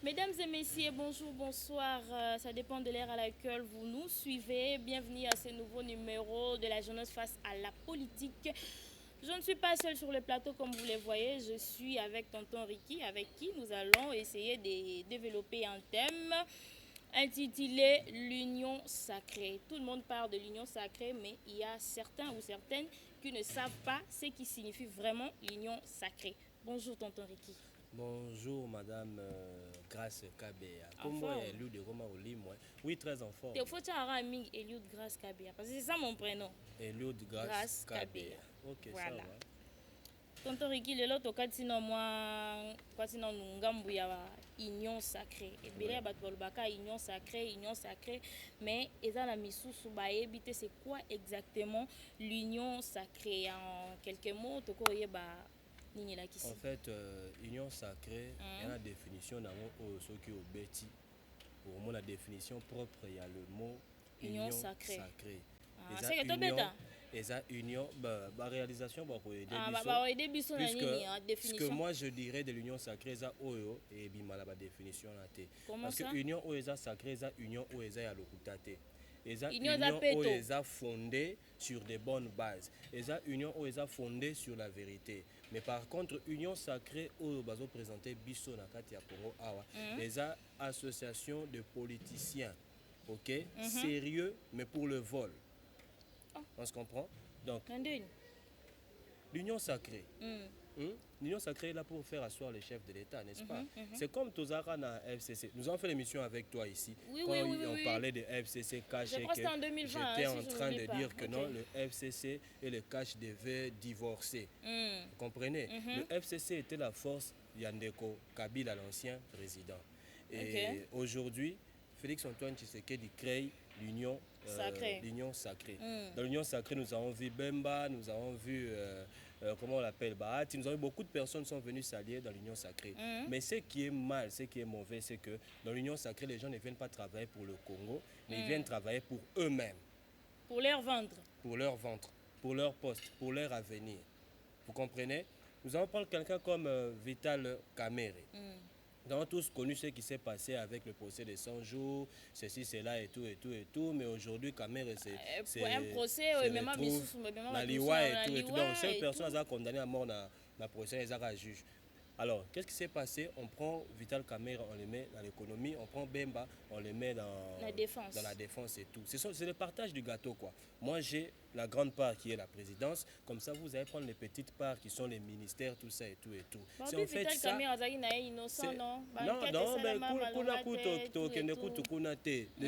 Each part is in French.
Mesdames et messieurs, bonjour, bonsoir. Ça dépend de l'ère à laquelle vous nous suivez. Bienvenue à ce nouveau numéro de la jeunesse face à la politique. Je ne suis pas seule sur le plateau comme vous le voyez. Je suis avec tonton Ricky, avec qui nous allons essayer de développer un thème intitulé l'union sacrée. Tout le monde parle de l'union sacrée, mais il y a certains ou certaines qui ne savent pas ce qui signifie vraiment l'union sacrée. Bonjour tonton Ricky. Bonjour Madame Grace Kabea. En Comment forme. est Lou de Roma au lit, moi? Oui, très en forme. Il faut que tu Eliud Grace Kabea. Parce que c'est ça mon prénom. Eliud Grace Grace Kabea. Kabea. Ok, ça Voilà. va. Tonton Ricky, le lot okati no moi kwati no ngambu ya union sacrée. Et bien bato balobaka union sacrée, mais eza la misusu ba ebité c'est quoi exactement l'union sacrée en quelques mots toko yeba nini la kisi. En fait, union sacrée, il y a la définition dans le ceux qui au bêti. Pour moi, la définition propre, il y a le mot Union sacrée. Et C'est que bêta. Et ça, union, bah, réalisation, bah, ce que moi je dirais de l'union sacrée, c'est oyo et bima la définition là. Comment Parce ça? que union oyo sacrée, c'est union oyo ya lokutate. Et ça, Union union peto. oyo fondée sur des bonnes bases. Et ça, union oyo fondée sur la vérité. Mais par contre, union sacrée oyo bazo présenter biso na kati ya Congo awa. Les associations de politiciens, ok, sérieux, mais pour le vol. On se comprend? Donc, l'union sacrée. L'union sacrée est là pour faire asseoir les chefs de l'État, n'est-ce pas? C'est comme Tozara dans FCC. Nous avons fait l'émission avec toi ici. Oui, quand oui, on parlait de FCC cash. Je crois que c'était en 2020. J'étais hein, en si train de dire que okay. non, le FCC et le cash devaient divorcer. Vous comprenez? Le FCC était la force Yandeko Kabila, l'ancien président. Et aujourd'hui, Félix Antoine Tshisekedi crée l'union sacrée. Dans l'union sacrée, nous avons vu Bemba, nous avons vu, comment on l'appelle, Bahati, nous avons vu beaucoup de personnes qui sont venues s'allier dans l'union sacrée. Mais ce qui est mal, ce qui est mauvais, c'est que dans l'union sacrée, les gens ne viennent pas travailler pour le Congo, mais ils viennent travailler pour eux-mêmes. Pour leur ventre. Pour leur ventre, pour leur poste, pour leur avenir. Vous comprenez? Nous allons prendre quelqu'un comme Vital Kamerhe. Nous avons tous connu ce qui s'est passé avec le procès des 100 jours, ceci, cela et tout. Mais aujourd'hui, Kamerhe, c'est un procès, même la Liwa et tout. Donc, ces personnes sont condamnées à mort dans le procès, elles sont juges. Alors, qu'est-ce qui s'est passé? On prend Vital Kamerhe, on le met dans l'économie, on prend Bemba, on le met dans la défense, et tout. C'est le partage du gâteau, quoi. Moi, j'ai la grande part qui est la présidence, comme ça, vous allez prendre les petites parts qui sont les ministères, tout ça et tout. C'est en fait ça. Les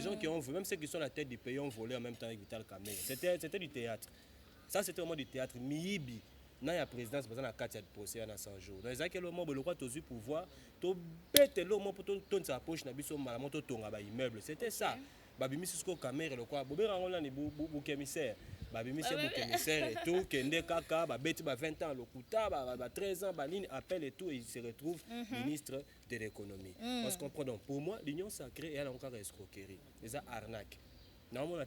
gens qui ont volé, même ceux qui sont à la tête du pays ont volé en même temps avec Vital Kamerhe. C'était du théâtre. Ça, c'était vraiment du théâtre. Miyibi. Na ya présidence parce que na carte de procès na 100 jours. Donc ezaki le moment le roi tozu pouvoir to bête le moment pour ton sa poche na biso mala moto tonga ba immeuble. C'était ça. Babimisi sko Kamerhe le quoi. Bobe rangola ni bu commissaire. Babimisi bu commissaire et tout kende kaka ba bête ba 20 ans lokuta ba 13 ans ba ligne appel et tout et il se retrouve ministre de l'économie. On se comprend donc pour moi l'union sacrée est encore escroquerie. Les arnaques. Normalement,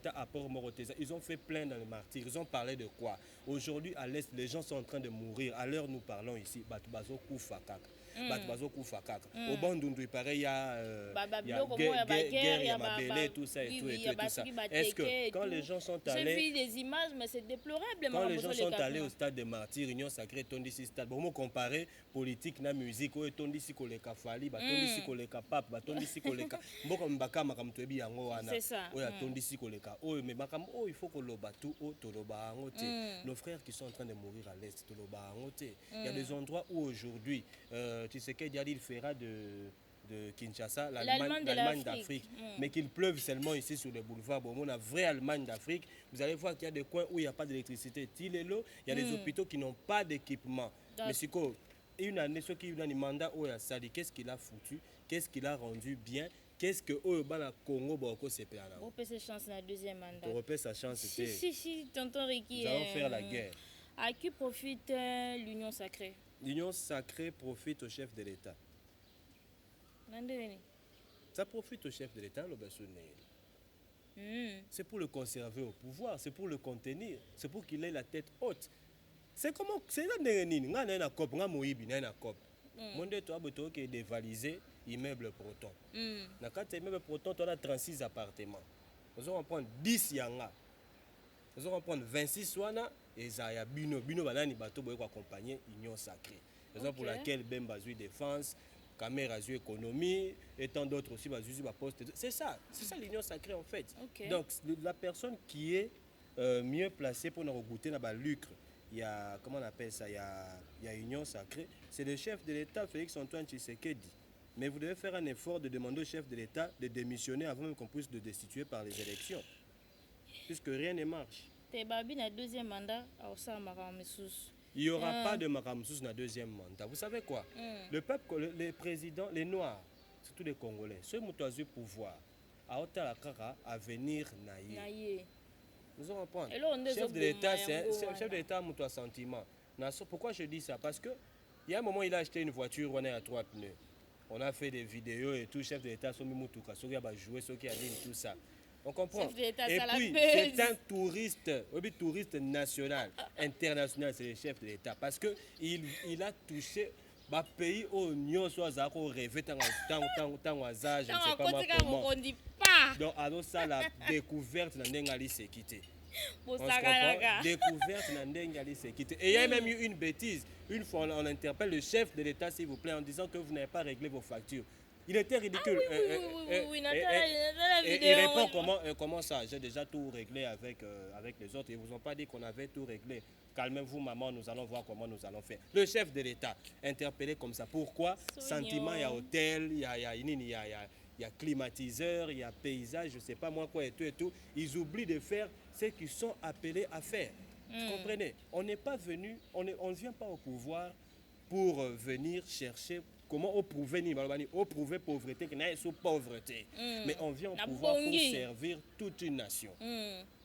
ils ont fait plein dans les martyrs. Ils ont parlé de quoi? Aujourd'hui, à l'Est, les gens sont en train de mourir. À l'heure nous parlons ici, Batubazo Koufakak. Au Bandundu, pareil, il y a guerre, il y a Mabélé, tout ça et tout. Est-ce que quand les gens sont allés... J'ai vu des images, mais c'est déplorable. Quand les gens sont allés au stade des martyrs, Union sacrée, Tondisi stade, bon, comparer politique na musique, Tondisi koleka Fali, Tondisi koleka Pape, Tondisi koleka... C'est ça. Mais il faut que le bateau nos frères qui sont en train de mourir à l'Est, il y a des endroits où aujourd'hui, tu sais qu'il fera de Kinshasa, l'Allemagne d'Afrique. Mais qu'il pleuve seulement ici sur les boulevards. Bon, on a vraie Allemagne d'Afrique. Vous allez voir qu'il y a des coins où il n'y a pas d'électricité. Il y a des hôpitaux qui n'ont pas d'équipement. Mais c'est quoi? Une année, ce qui a un mandat, qu'est-ce qu'il a foutu? Qu'est-ce qu'il a rendu bien? Qu'est-ce que au Congo boko c'est perdre? On peut sa chance dans le deuxième mandat. On repère sa chance. Si, tonton Ricky. Nous allons faire la guerre. À qui profite l'union sacrée? L'union sacrée profite au chef de l'État. Ça profite au chef de l'État, le c'est pour le conserver au pouvoir, c'est pour le contenir, c'est pour qu'il ait la tête haute. C'est comment? C'est là, on a une cop, on a Moïbi, on a une cop. Monde toi, qui est dévalisé. immeuble Proton. Na kati immeuble Proton, tu as 36 appartements. Nous allons prendre 10 yanga. Nous allons prendre 26 wana et Zaya Bino. Bino banani bateau boy accompagner Union Sacrée. Raison pour laquelle Bemba Zui Défense, Caméra Zui Économie et tant d'autres aussi Bazui Poste. C'est ça l'Union Sacrée en fait. Donc la personne qui est mieux placée pour nous goûter dans le lucre, il y a, comment on appelle ça, il y a Union Sacrée, c'est le chef de l'État Félix Antoine Tshisekedi. Mais vous devez faire un effort de demander au chef de l'État de démissionner avant même qu'on puisse le destituer par les élections. Puisque rien ne marche. Il n'y aura pas de Maramsous dans le deuxième mandat. Vous savez quoi? Le peuple, les présidents, les Noirs, surtout les Congolais, ceux qui ont eu pouvoir, à venir naïe. Nous allons prendre. Chef de l'État, chef de l'État a un sentiment. Pourquoi je dis ça? Parce qu'il y a un moment, il a acheté une voiture, on est à 3 pneus. On a fait des vidéos et tout, chef de l'État, ceux qui ont joué, ceux qui ont dit tout ça. On comprend. Et puis, c'est un touriste national, international, c'est le chef de l'État. Parce qu'il a touché le pays où nous avons rêvé tant je ne sais pas moi comment. Donc, alors ça, la découverte de Nengali s'est quittée. On se comprend. Découverte de Nengali s'est quittée. Et il y a même eu une bêtise. Une fois, on interpelle le chef de l'État, s'il vous plaît, en disant que vous n'avez pas réglé vos factures. Il était ridicule. Et il répond comment ça? J'ai déjà tout réglé avec les autres. Ils ne vous ont pas dit qu'on avait tout réglé. Calmez-vous, maman, nous allons voir comment nous allons faire. Le chef de l'État, interpellé comme ça. Pourquoi? Sentiment, il y a hôtel, il y a climatiseur, il y a paysage, je ne sais pas moi quoi et tout. Ils oublient de faire ce qu'ils sont appelés à faire. Vous comprenez? On n'est pas venu, on ne vient pas au pouvoir pour venir chercher comment prouver pauvreté, qu'il n'y a sous pauvreté. Mais on vient au pouvoir pour servir toute une nation.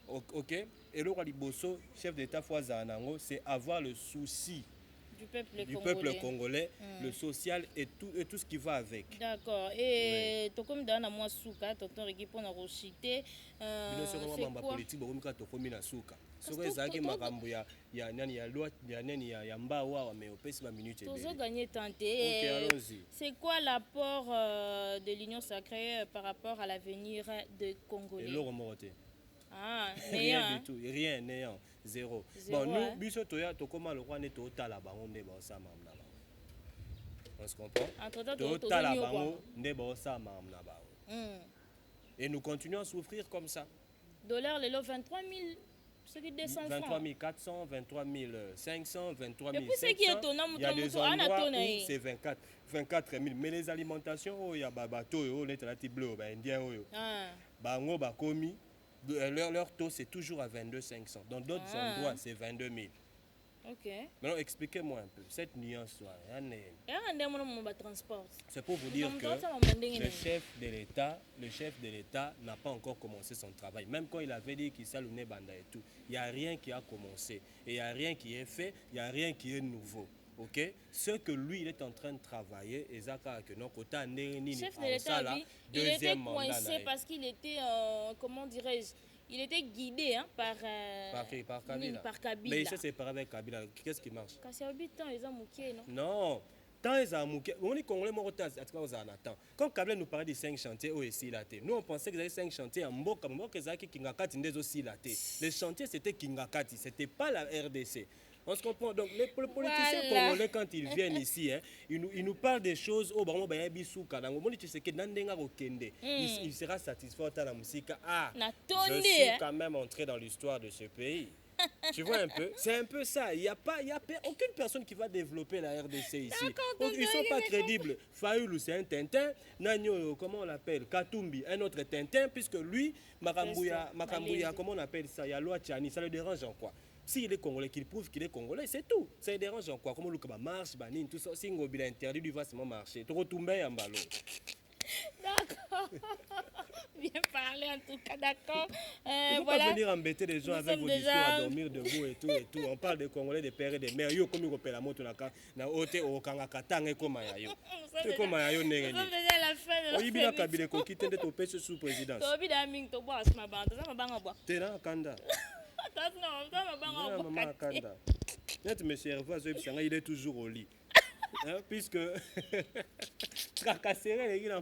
Ok? Et le roi Liboso, chef d'État Fouazanango, c'est avoir le souci du peuple congolais, le social et tout ce qui va avec. D'accord. Et comme dans la mois souka, tonton Riki pour nous citer, c'est quoi politique c'est quoi l'apport de l'Union Sacrée par rapport à l'avenir des Congolais? Rien du tout, rien, néant, zéro. Bon, nous, biso toya tokoma le roi neto tala bango nde ba sa mamna ba. On se comprend? To tala bango nde ba sa mamna ba. Et nous continuons à souffrir comme ça. Dollar le 23 000, ce qui descend 23 400, 23 500, 23 700. Il y a des endroits où c'est 24 000. Mais les alimentations, il y a bateau, il y a des bleu, indien, bango bakomi. Leur taux, c'est toujours à 22 500. Dans d'autres endroits, c'est 22 000. Ok. Maintenant, expliquez-moi un peu cette nuance. C'est pour vous dire que le chef de l'État n'a pas encore commencé son travail. Même quand il avait dit qu'il s'allumait Banda et tout, il n'y a rien qui a commencé. Et il n'y a rien qui est fait, il n'y a rien qui est nouveau. Ok, ce que lui il est en train de travailler, et Zaka que non côté chef de l'État, il était coincé parce qu'il était, comment dirais-je, il était guidé par Kabila. Mais il s'est séparé avec Kabila. Qu'est-ce qui marche? Non. Tant ils ont on est congolais quand Kabila nous parlait de 5 chantiers au Silaté, nous on pensait que les 5 chantiers en Mboka qui Kingakati ndezo Silaté. Les chantiers c'était Kingakati, c'était pas la RDC. On se comprend. Donc les politiciens congolais, quand ils viennent ici, ils nous parlent des choses. Il sera satisfait à la musique. Je suis quand même entré dans l'histoire de ce pays. Tu vois un peu? C'est un peu ça. Il n'y a aucune personne qui va développer la RDC ici. Donc, ils ne sont pas crédibles. Fayoulou, c'est un Tintin. Nagno, comment on l'appelle? Katumbi, un autre Tintin, puisque lui, Makambouya, comment on appelle ça? Yaloa Tchani, ça le dérange en quoi? S'il est congolais, qu'il prouve qu'il est congolais, c'est tout. Ça le dérange en quoi? Comment le marche, banine, tout ça. Si Ngobi a interdit, lui va seulement marcher. Tu retombes en ballon. D'accord. Bien parlé en tout cas, d'accord. Il ne faut pas venir embêter les gens avec vos discours à dormir debout et tout. On parle des Congolais, des pères et des mères. Yo comme ils appellent la moto na ote o kanga katanga comme yayo. C'est comme yayo nengeni. Nous sommes déjà à la fin de la semaine. Oyibina kabile ko kitende to pese sous présidence. To bida ming to boss ma banda, ça ma banga bois. Tena kanda. Non, ça ma banga bois. Maman kanda. Net monsieur Hervé il est toujours au lit. Puisque tracasserie les gens.